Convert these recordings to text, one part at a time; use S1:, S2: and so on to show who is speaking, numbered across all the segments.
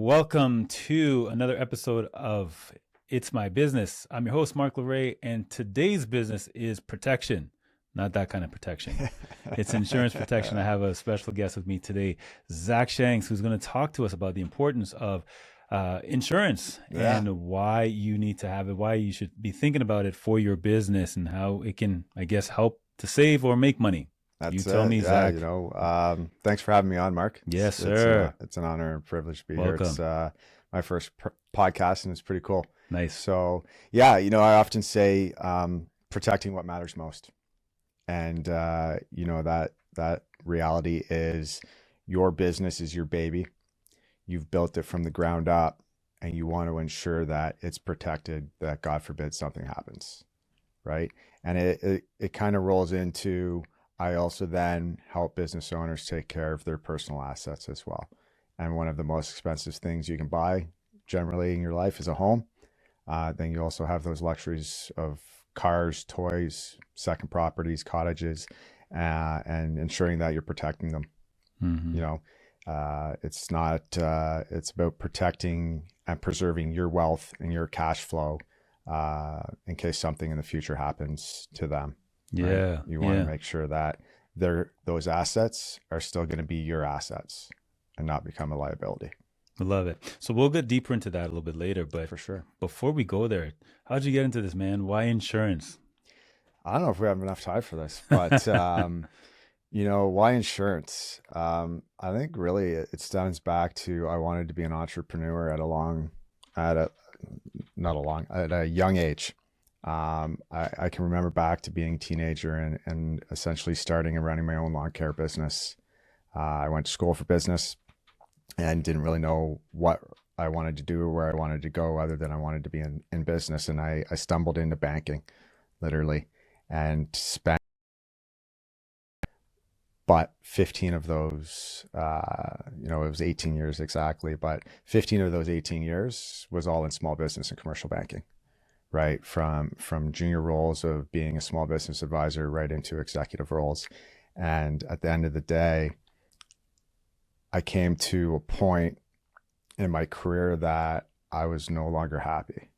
S1: Welcome to another episode of It's My Business. I'm your host, Mark Lorray, and today's business is protection. Not that kind of protection. It's insurance protection. I have a special guest with me today, Zach Shanks, who's going to talk to us about the importance of insurance and why you need to have it, why you should be thinking about it for your business, and how it can, I guess, help to save or make money. You tell me, Zach.
S2: Thanks for having me on, Mark.
S1: Yes, sir.
S2: It's an honor and privilege to be
S1: Welcome.
S2: here. It's my first podcast, and it's pretty cool.
S1: Nice.
S2: So, I often say protecting what matters most. And, that reality is your business is your baby. You've built it from the ground up, and you want to ensure that it's protected, that God forbid something happens, right? And it kind of rolls into... I also then help business owners take care of their personal assets as well. And one of the most expensive things you can buy generally in your life is a home. Then you also have those luxuries of cars, toys, second properties, cottages, and ensuring that you're protecting them.
S1: Mm-hmm.
S2: It's about protecting and preserving your wealth and your cash flow in case something in the future happens to them.
S1: Yeah.
S2: Right? You want to make sure that those assets are still going to be your assets and not become a liability.
S1: I love it. So we'll get deeper into that a little bit later, but
S2: for sure,
S1: before we go there, how'd you get into this, man? Why insurance?
S2: I don't know if we have enough time for this, but why insurance? I think really it stems back to I wanted to be an entrepreneur at a young age. I can remember back to being a teenager and essentially starting and running my own lawn care business. I went to school for business and didn't really know what I wanted to do or where I wanted to go other than I wanted to be in business. And I stumbled into banking, literally, and spent but 15 of those, it was 18 years exactly, but 15 of those 18 years was all in small business and commercial banking. Right, from junior roles of being a small business advisor right into executive roles. And at the end of the day, I came to a point in my career that I was no longer happy.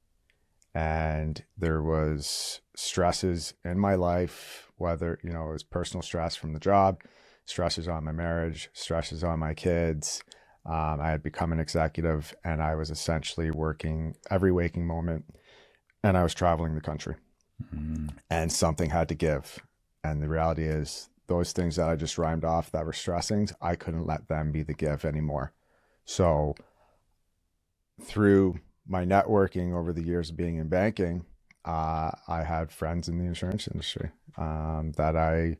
S2: And there was stresses in my life, whether, it was personal stress from the job, stresses on my marriage, stresses on my kids. I had become an executive and I was essentially working every waking moment. And I was traveling the country and something had to give. And the reality is those things that I just rhymed off that were stressing, I couldn't let them be the give anymore. So through my networking over the years of being in banking, I had friends in the insurance industry that I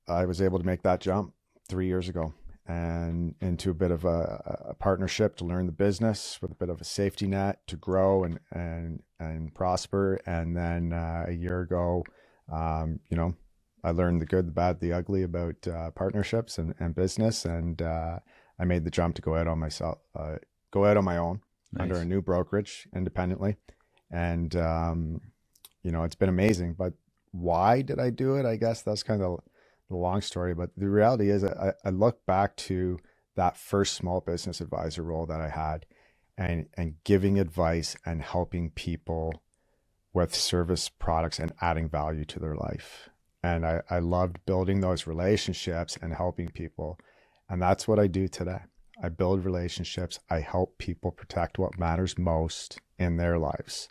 S2: was able to make that jump 3 years ago and into a bit of a partnership to learn the business with a bit of a safety net to grow and prosper. And then a year ago, I learned the good, the bad, the ugly about partnerships and business. And I made the jump to go out on my own. Nice. Under a new brokerage independently. And, it's been amazing. But why did I do it? I guess that's kind of the long story, but the reality is I look back to that first small business advisor role that I had and giving advice and helping people with service products and adding value to their life. And I loved building those relationships and helping people. And that's what I do today. I build relationships. I help people protect what matters most in their lives,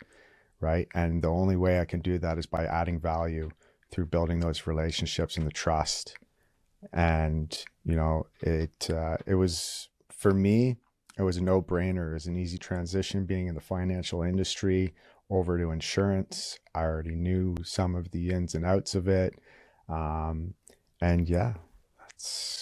S2: right? And the only way I can do that is by adding value through building those relationships and the trust. And, it was, for me, it was a no-brainer. It was an easy transition being in the financial industry over to insurance. I already knew some of the ins and outs of it. That's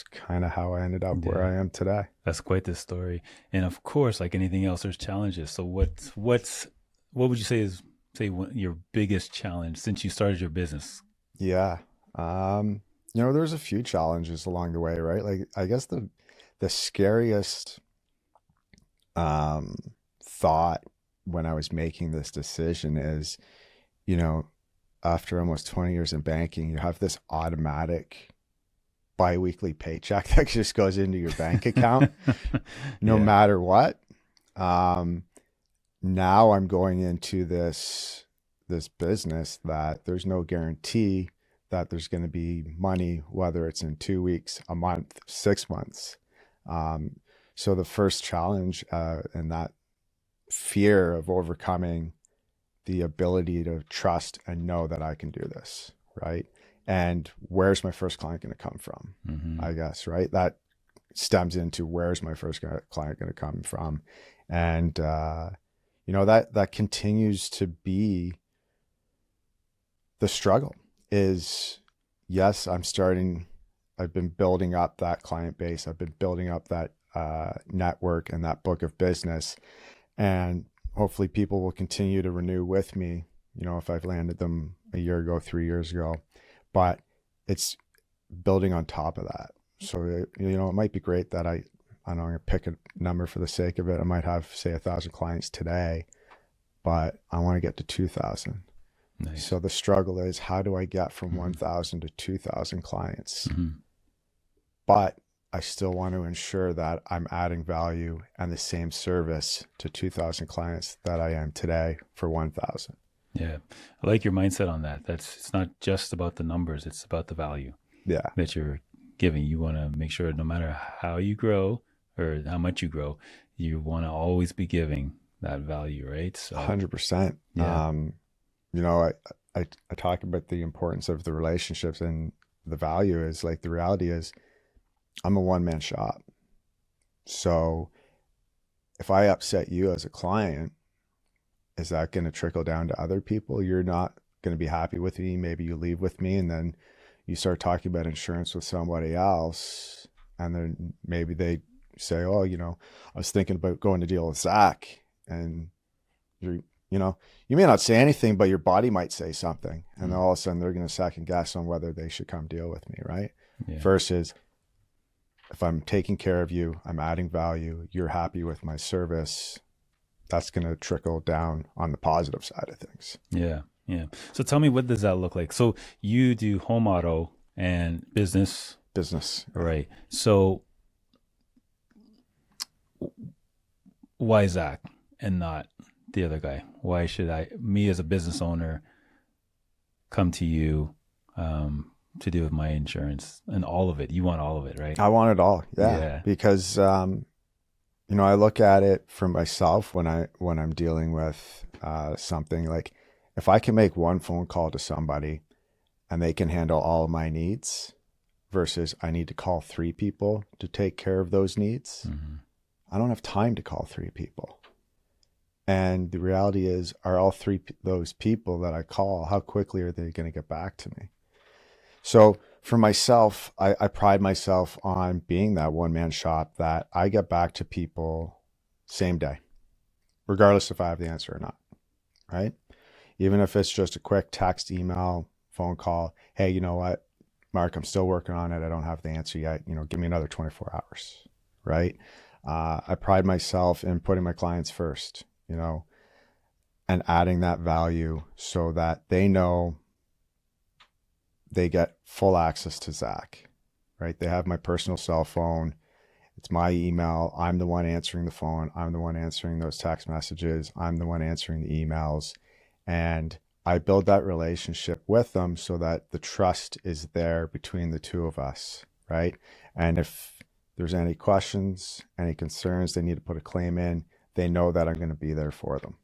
S2: kind of how I ended up where I am today.
S1: That's quite the story. And of course, like anything else, there's challenges. So what would you say is your biggest challenge since you started your business?
S2: Yeah. There's a few challenges along the way, right? Like, I guess the scariest thought when I was making this decision is, after almost 20 years in banking, you have this automatic biweekly paycheck that just goes into your bank account no matter what. Now I'm going into this business that there's no guarantee that there's going to be money, whether it's in 2 weeks, a month, 6 months. So the first challenge and that fear of overcoming the ability to trust and know that I can do this, right? And where's my first client going to come from? I guess, right? That stems into where's my first client going to come from? And, that continues to be the struggle is, yes, I've been building up that client base. I've been building up that network and that book of business. And hopefully people will continue to renew with me, if I've landed them a year ago, 3 years ago. But it's building on top of that. So, it might be great that I'm going to pick a number for the sake of it. I might have, say, 1,000 clients today, but I want to get to 2,000.
S1: Nice.
S2: So the struggle is, how do I get from 1,000 to 2,000 clients? But I still want to ensure that I'm adding value and the same service to 2,000 clients that I am today for 1,000.
S1: Yeah. I like your mindset on that. It's not just about the numbers. It's about the value that you're giving. You want to make sure no matter how you grow or how much you grow, you want to always be giving that value, right? So
S2: 100%.
S1: Yeah.
S2: I talk about the importance of the relationships, and the value is, like, the reality is I'm a one-man shop. So if I upset you as a client, is that going to trickle down to other people? You're not going to be happy with me. Maybe you leave with me and then you start talking about insurance with somebody else. And then maybe they say, oh, I was thinking about going to deal with Zach. And you may not say anything, but your body might say something. And then all of a sudden they're going to second guess on whether they should come deal with me, right?
S1: Yeah.
S2: Versus, if I'm taking care of you, I'm adding value, you're happy with my service, that's going to trickle down on the positive side of things.
S1: Yeah. Yeah. So tell me, what does that look like? So you do home auto and business. Right. So why Zach and not the other guy? Why should me as a business owner, come to you to do with my insurance and all of it? You want all of it, right?
S2: I want it all. Yeah. Because, I look at it for myself when I'm dealing with something. Like, if I can make one phone call to somebody and they can handle all of my needs versus I need to call 3 people to take care of those needs, I don't have time to call 3 people. And the reality is, are all 3 those people that I call, how quickly are they going to get back to me? So for myself, I pride myself on being that one-man shop that I get back to people same day, regardless if I have the answer or not, right? Even if it's just a quick text, email, phone call. Hey, you know what, Mark, I'm still working on it. I don't have the answer yet. Give me another 24 hours, right? I pride myself in putting my clients first, and adding that value so that they know they get full access to Zach, right? They have my personal cell phone. It's my email. I'm the one answering the phone. I'm the one answering those text messages. I'm the one answering the emails. And I build that relationship with them so that the trust is there between the two of us, right? And if there's any questions, any concerns, they need to put a claim in, they know that I'm going to be there for them.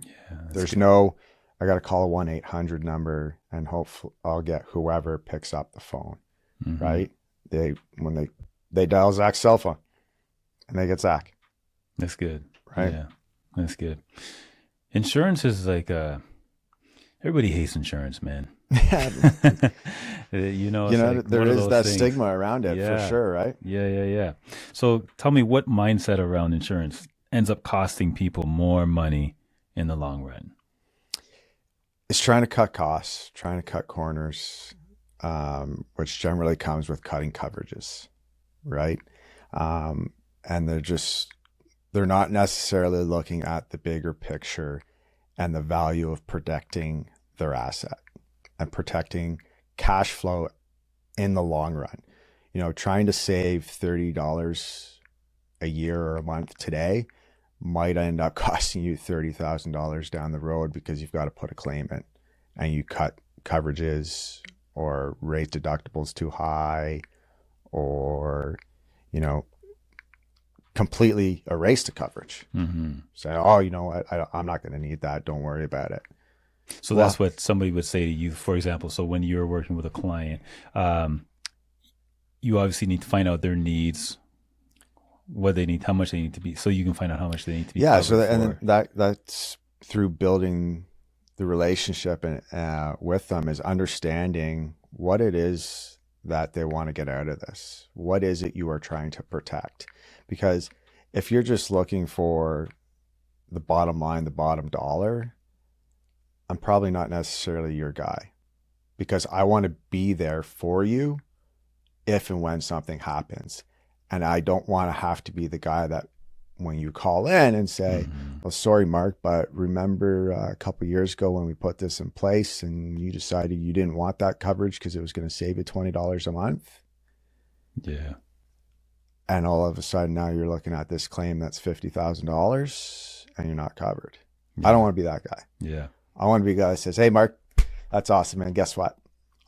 S1: Yeah.
S2: There's no, I got to call a 1-800 number and hope I'll get whoever picks up the phone, right? When they dial Zach's cell phone and they get Zach.
S1: That's good.
S2: Right?
S1: Yeah, that's good. Insurance is like, everybody hates insurance, man.
S2: There is that
S1: things.
S2: stigma around it, for sure, right?
S1: Yeah. So tell me, what mindset around insurance ends up costing people more money in the long run?
S2: It's trying to cut costs, trying to cut corners, which generally comes with cutting coverages, right? And they're not necessarily looking at the bigger picture and the value of protecting their asset and protecting cash flow in the long run. trying to save $30 a year or a month today might end up costing you $30,000 down the road because you've got to put a claim in and you cut coverages or raise deductibles too high or, completely erase the coverage. Say, oh, you know what? I'm not going to need that. Don't worry about it.
S1: So that's what somebody would say to you, for example. So when you're working with a client, you obviously need to find out their needs, what they need, how much they need to be, so you can find out how much they need to be.
S2: Yeah. So that's through building the relationship and with them, is understanding what it is that they want to get out of this. What is it you are trying to protect? Because if you're just looking for the bottom line, the bottom dollar, I'm probably not necessarily your guy, because I want to be there for you if and when something happens. And I don't want to have to be the guy that when you call in and say, well, sorry, Mark, but remember a couple of years ago when we put this in place and you decided you didn't want that coverage because it was going to save you $20 a month.
S1: Yeah.
S2: And all of a sudden now you're looking at this claim that's $50,000 and you're not covered. Yeah. I don't want to be that guy.
S1: Yeah.
S2: I want to be the guy that says, hey, Mark, that's awesome, man. Guess what?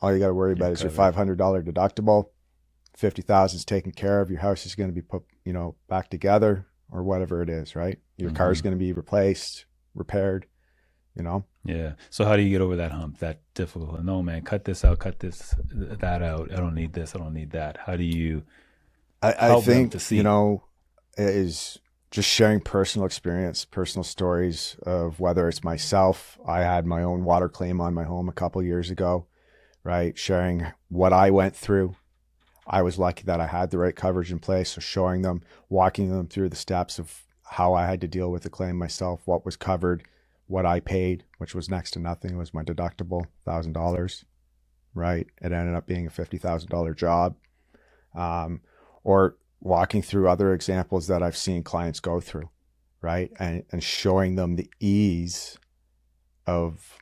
S2: All you got to worry about is your $500 deductible. 50,000 is taken care of. Your house is going to be put, back together or whatever it is, right? Your car is going to be replaced, repaired,
S1: Yeah. So how do you get over that hump, that difficult? No, man, cut this out, that out. I don't need this. I don't need that. How do you
S2: I think, is just sharing personal experience, personal stories of whether it's myself. I had my own water claim on my home a couple years ago, right? Sharing what I went through. I was lucky that I had the right coverage in place. So showing them, walking them through the steps of how I had to deal with the claim myself, what was covered, what I paid, which was next to nothing. It was my deductible, $1,000, right? It ended up being a $50,000 job. Or walking through other examples that I've seen clients go through, right? And showing them the ease of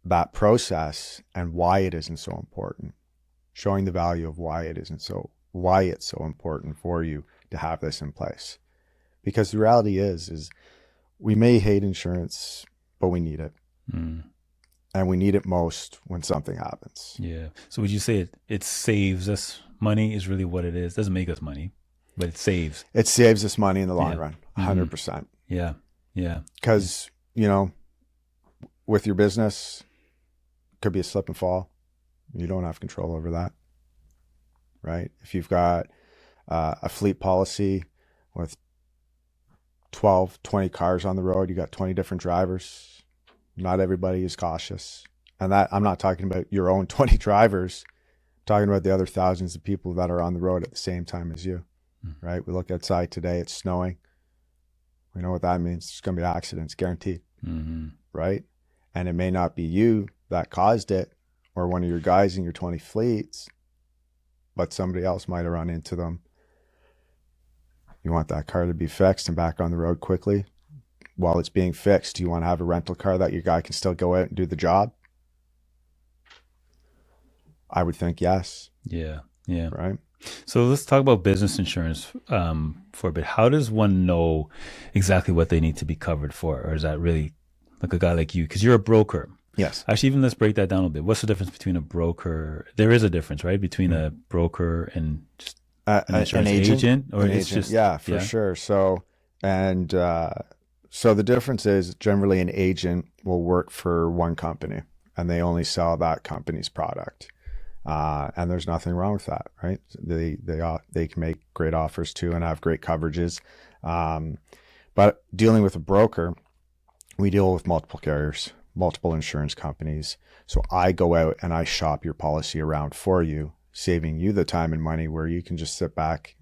S2: that process and why it isn't so important. Showing the value of why it's so important for you to have this in place. Because the reality is we may hate insurance, but we need it. And we need it most when something happens.
S1: Yeah. So would you say it saves us money is really what it is? Doesn't make us money, but it saves.
S2: It saves us money in the long run, 100%.
S1: Yeah. Yeah.
S2: Because, with your business, could be a slip and fall. You don't have control over that, right? If you've got a fleet policy with 12, 20 cars on the road, you got 20 different drivers. Not everybody is cautious. And that I'm not talking about your own 20 drivers, I'm talking about the other thousands of people that are on the road at the same time as you, right? We look outside today, it's snowing. We know what that means. There's going to be accidents, guaranteed, right? And it may not be you that caused it, or one of your guys in your 20 fleets, but somebody else might have run into them. You want that car to be fixed and back on the road quickly. While it's being fixed, do you want to have a rental car that your guy can still go out and do the job? I would think yes.
S1: Yeah. Yeah.
S2: Right.
S1: So let's talk about business insurance for a bit. How does one know exactly what they need to be covered for? Or is that really like a guy like you? Because you're a broker.
S2: Yes.
S1: Actually, even let's break that down a bit. What's the difference between a broker? There is a difference, right? Between a broker and just an insurance agent? Or
S2: an
S1: it's
S2: agent.
S1: just
S2: Yeah, for sure. So the difference is generally an agent will work for one company and they only sell that company's product. And there's nothing wrong with that, right? They can make great offers too and have great coverages. But dealing with a broker, we deal with multiple carriers, multiple insurance companies. So I go out and I shop your policy around for you, saving you the time and money where you can just sit back,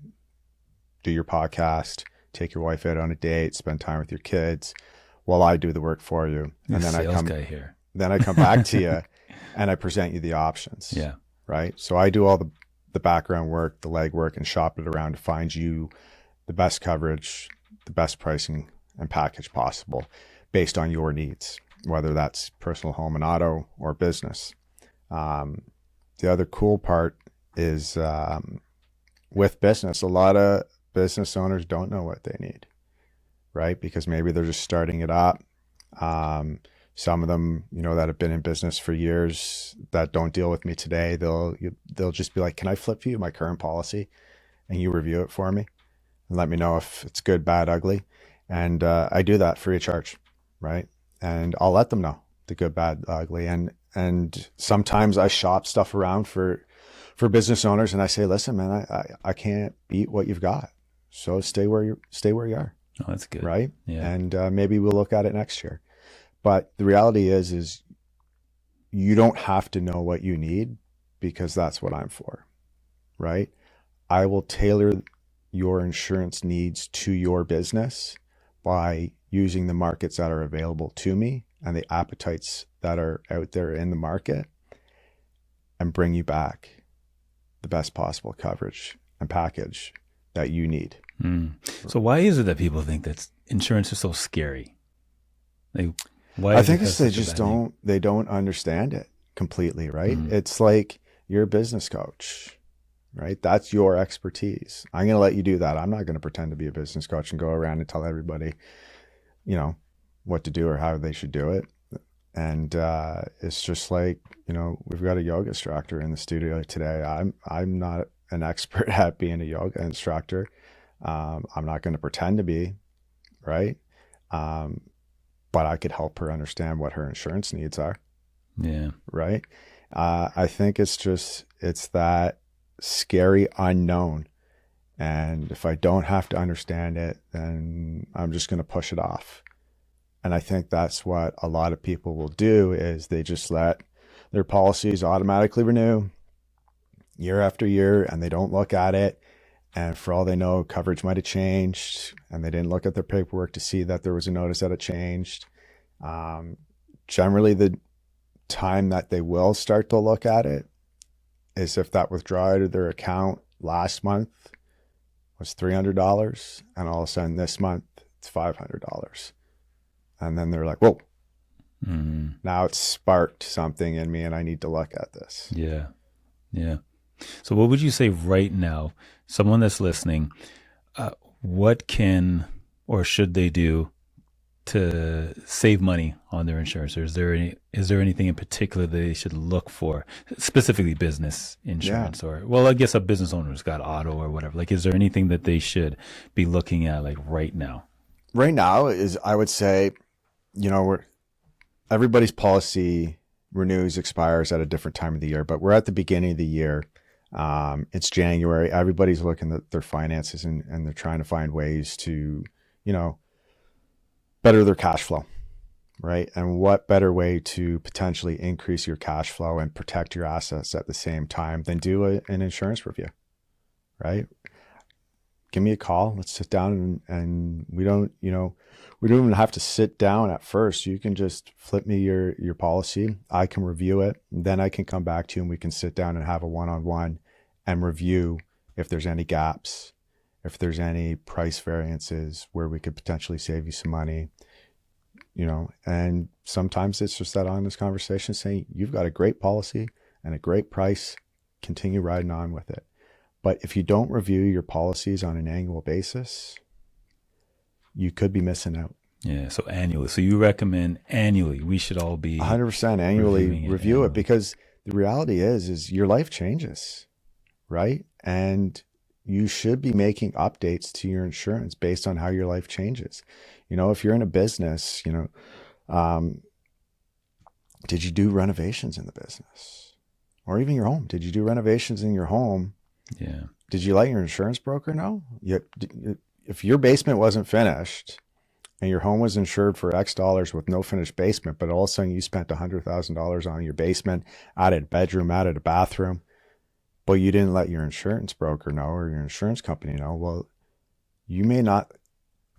S2: do your podcast, take your wife out on a date, spend time with your kids while I do the work for you. And then I come back to you and I present you the options.
S1: Yeah.
S2: Right. So I do all the background work, the legwork, and shop it around to find you the best coverage, the best pricing and package possible based on your needs, whether that's personal, home and auto or business. The other cool part is with business, a lot of business owners don't know what they need, right? Because maybe they're just starting it up. Some of them, that have been in business for years that don't deal with me today, they'll just be like, can I flip you my current policy and you review it for me and let me know if it's good, bad, ugly. And I do that free of charge, right? And I'll let them know the good, bad, ugly. And sometimes I shop stuff around for business owners, and I say, listen, man, I can't beat what you've got, so stay where you are.
S1: Oh, that's good.
S2: Right?
S1: Yeah.
S2: And maybe we'll look at it next year. But the reality is you don't have to know what you need, because that's what I'm for, right? I will tailor your insurance needs to your business by using the markets that are available to me and the appetites that are out there in the market, and bring you back the best possible coverage and package that you need.
S1: So why is it that people think that insurance is so scary?
S2: I think it's they just don't understand it completely, right? It's like you're a business coach, right? That's your expertise. I'm going to let you do that. I'm not going to pretend to be a business coach and go around and tell everybody, what to do or how they should do it. And it's just like, we've got a yoga instructor in the studio today. I'm not an expert at being a yoga instructor. I'm not going to pretend to be, right? But I could help her understand what her insurance needs are.
S1: Yeah.
S2: Right. I think it's that scary unknown. And if I don't have to understand it, then I'm just going to push it off. And I think that's what a lot of people will do, is they just let their policies automatically renew year after year, and they don't look at it. And for all they know, coverage might have changed, and they didn't look at their paperwork to see that there was a notice that it changed. Generally, the time that they will start to look at it is if that withdrawal out of their account last month was $300, and all of a sudden this month it's $500. And then they're like, whoa, now it's sparked something in me and I need to look at this.
S1: Yeah. Yeah. So what would you say right now, someone that's listening, what can or should they do to save money on their insurance? Or is there anything in particular that they should look for, specifically business insurance?
S2: Yeah.
S1: Or, well, I guess a business owner's got auto or whatever. Like, is there anything that they should be looking at, like, right now?
S2: Right now is, I would say, everybody's policy expires at a different time of the year, but we're at the beginning of the year. It's January. Everybody's looking at their finances and they're trying to find ways to, better their cash flow, right? And what better way to potentially increase your cash flow and protect your assets at the same time than do an insurance review, right? Give me a call. Let's sit down and we don't even have to sit down at first. You can just flip me your policy. I can review it. Then I can come back to you and we can sit down and have a one-on-one and review if there's any gaps, if there's any price variances where we could potentially save you some money, and sometimes it's just that honest conversation saying, you've got a great policy and a great price, continue riding on with it. But if you don't review your policies on an annual basis, you could be missing out.
S1: Yeah. So annually. So you recommend annually. We should all be
S2: 100% annually review it, because the reality is your life changes, right? And you should be making updates to your insurance based on how your life changes. If you're in a business, did you do renovations in the business? Or even your home? Did you do renovations in your home?
S1: Yeah.
S2: Did you let your insurance broker know? If your basement wasn't finished and your home was insured for X dollars with no finished basement, but all of a sudden you spent $100,000 on your basement, added a bedroom, added a bathroom, but you didn't let your insurance broker know or your insurance company know, well, you may not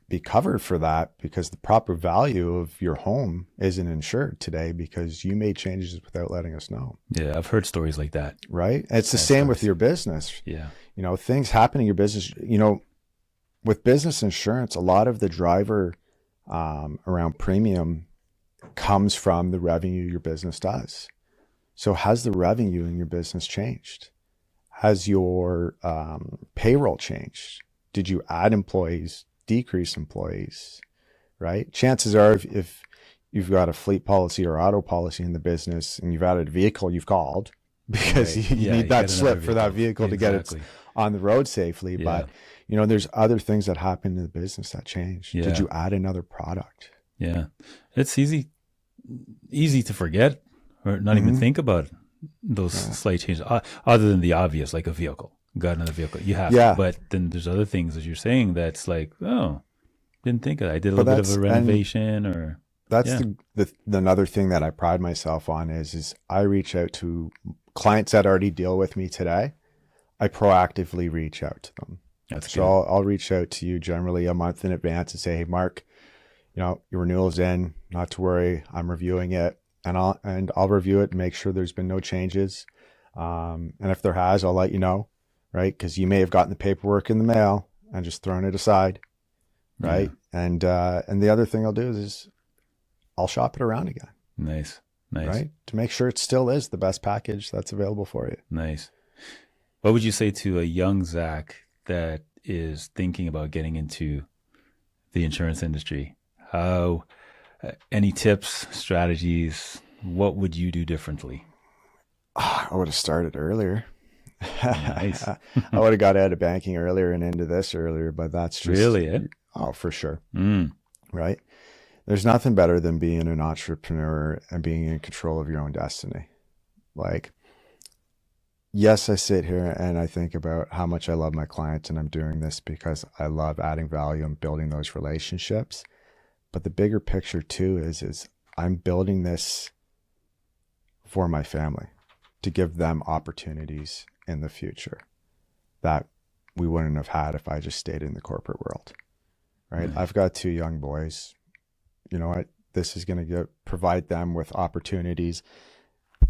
S2: be covered for that because the proper value of your home isn't insured today because you made changes without letting us know.
S1: Yeah, I've heard stories like that.
S2: Right? It's the same with your business.
S1: Yeah.
S2: Things happen in your business. With business insurance, a lot of the driver around premium comes from the revenue your business does. So has the revenue in your business changed? Has your payroll changed? Did you add employees, decrease employees, right? Chances are if you've got a fleet policy or auto policy in the business and you've added a vehicle, you've called because
S1: Right.
S2: you
S1: Yeah,
S2: need
S1: you
S2: that
S1: get
S2: slip
S1: another
S2: for that vehicle to get it
S1: Exactly.
S2: on the road safely.
S1: Yeah.
S2: But, there's other things that happen in the business that change.
S1: Yeah.
S2: Did you add another product?
S1: Yeah. It's easy to forget or not even think about those slight changes, other than the obvious, like a vehicle. Got another vehicle. You have to. But then there's other things, as you're saying, that's like, oh, didn't think of that. I did a little bit of a renovation or...
S2: That's the another thing that I pride myself on is I reach out to clients that already deal with me today. I proactively reach out to them.
S1: That's
S2: so
S1: good.
S2: I'll reach out to you generally a month in advance and say, hey, Mark, your renewal's in, not to worry. I'm reviewing it and I'll review it and make sure there's been no changes. And if there has, I'll let you know, right? Because you may have gotten the paperwork in the mail and just thrown it aside, right? Yeah. And the other thing I'll do is I'll shop it around again.
S1: Nice.
S2: Right? To make sure it still is the best package that's available for you.
S1: Nice. What would you say to a young Zach that is thinking about getting into the insurance industry? How, any tips, strategies, what would you do differently?
S2: I would have started earlier.
S1: Nice.
S2: I would have got out of banking earlier and into this earlier, but that's just...
S1: Really, eh?
S2: Oh, for sure. Right? There's nothing better than being an entrepreneur and being in control of your own destiny. Like, yes, I sit here and I think about how much I love my clients and I'm doing this because I love adding value and building those relationships. But the bigger picture too is I'm building this for my family to give them opportunities in the future that we wouldn't have had if I just stayed in the corporate world. Right? I've got 2 young boys. You know what? This is going to provide them with opportunities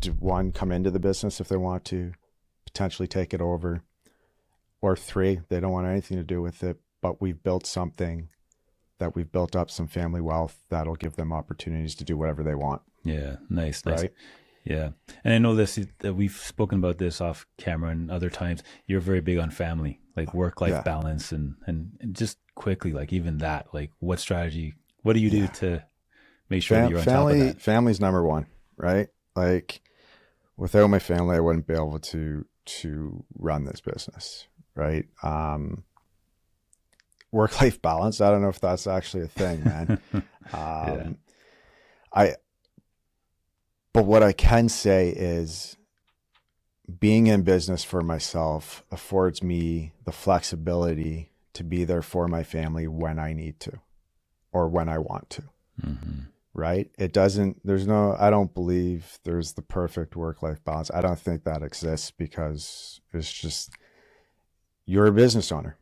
S2: to, 1, come into the business if they want to, potentially take it over, or 3, they don't want anything to do with it, but we've built something that we've built up some family wealth that'll give them opportunities to do whatever they want.
S1: Yeah. Nice.
S2: Right?
S1: Yeah. And I know that we've spoken about this off camera and other times. You're very big on family, like work-life balance and just quickly, like even that, like what strategy, what do you do to make sure that you're on top of that?
S2: Family's number one, right? Like without my family, I wouldn't be able to run this business, right? Work-life balance. I don't know if that's actually a thing, man. But what I can say is being in business for myself affords me the flexibility to be there for my family when I need to or when I want to. Right? I don't believe there's the perfect work-life balance. I don't think that exists because it's just, you're a business owner,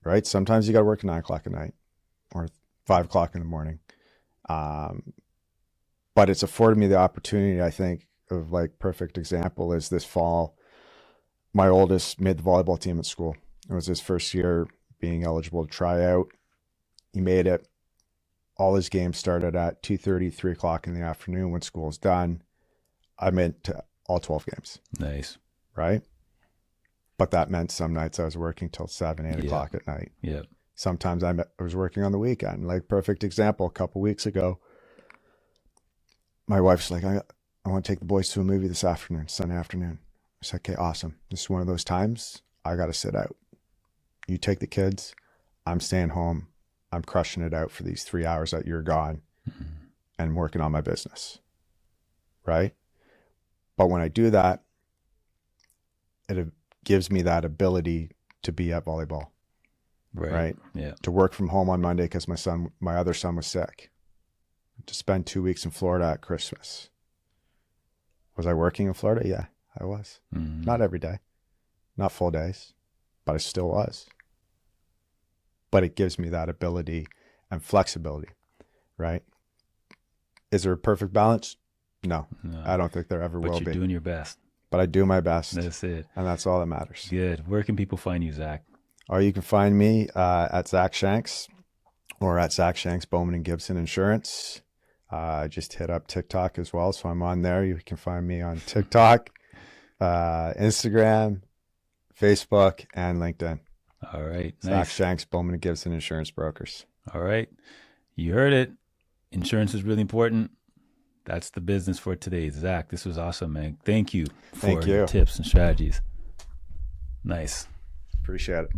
S2: right? Sometimes you got to work at 9 o'clock at night or 5 o'clock in the morning. But it's afforded me the opportunity, I think, of like perfect example is this fall, my oldest made the volleyball team at school. It was his first year being eligible to try out. He made it. All his games started at 2:30, 3 o'clock in the afternoon when school's done. I went to all 12 games.
S1: Nice.
S2: Right? But that meant some nights I was working till 7, 8 o'clock at night.
S1: Yeah.
S2: Sometimes I was working on the weekend. Like perfect example, a couple weeks ago, my wife's like, I want to take the boys to a movie this afternoon, Sunday afternoon. I said, okay, awesome. This is one of those times I got to sit out. You take the kids. I'm staying home. I'm crushing it out for these 3 hours that you're gone and working on my business. Right? But when I do that, it gives me that ability to be at volleyball. Right?
S1: Yeah.
S2: To work from home on Monday because my other son was sick. To spend 2 weeks in Florida at Christmas. Was I working in Florida? Yeah, I was. Not every day, not full days, but I still was. But it gives me that ability and flexibility, right? Is there a perfect balance? No. I don't think there ever will be.
S1: But you're doing your best.
S2: But I do my best.
S1: That's it.
S2: And that's all that matters.
S1: Good. Where can people find you, Zach?
S2: Or you can find me at Zach Shanks or at Zach Shanks Bowman and Gibson Insurance. I just hit up TikTok as well, so I'm on there. You can find me on TikTok, Instagram, Facebook, and LinkedIn.
S1: All right.
S2: Zach
S1: Nice.
S2: Shanks, Bowman and Gibson Insurance Brokers.
S1: All right. You heard it. Insurance is really important. That's the business for today. Zach, this was awesome, man. Thank you for your tips and strategies. Nice.
S2: Appreciate it.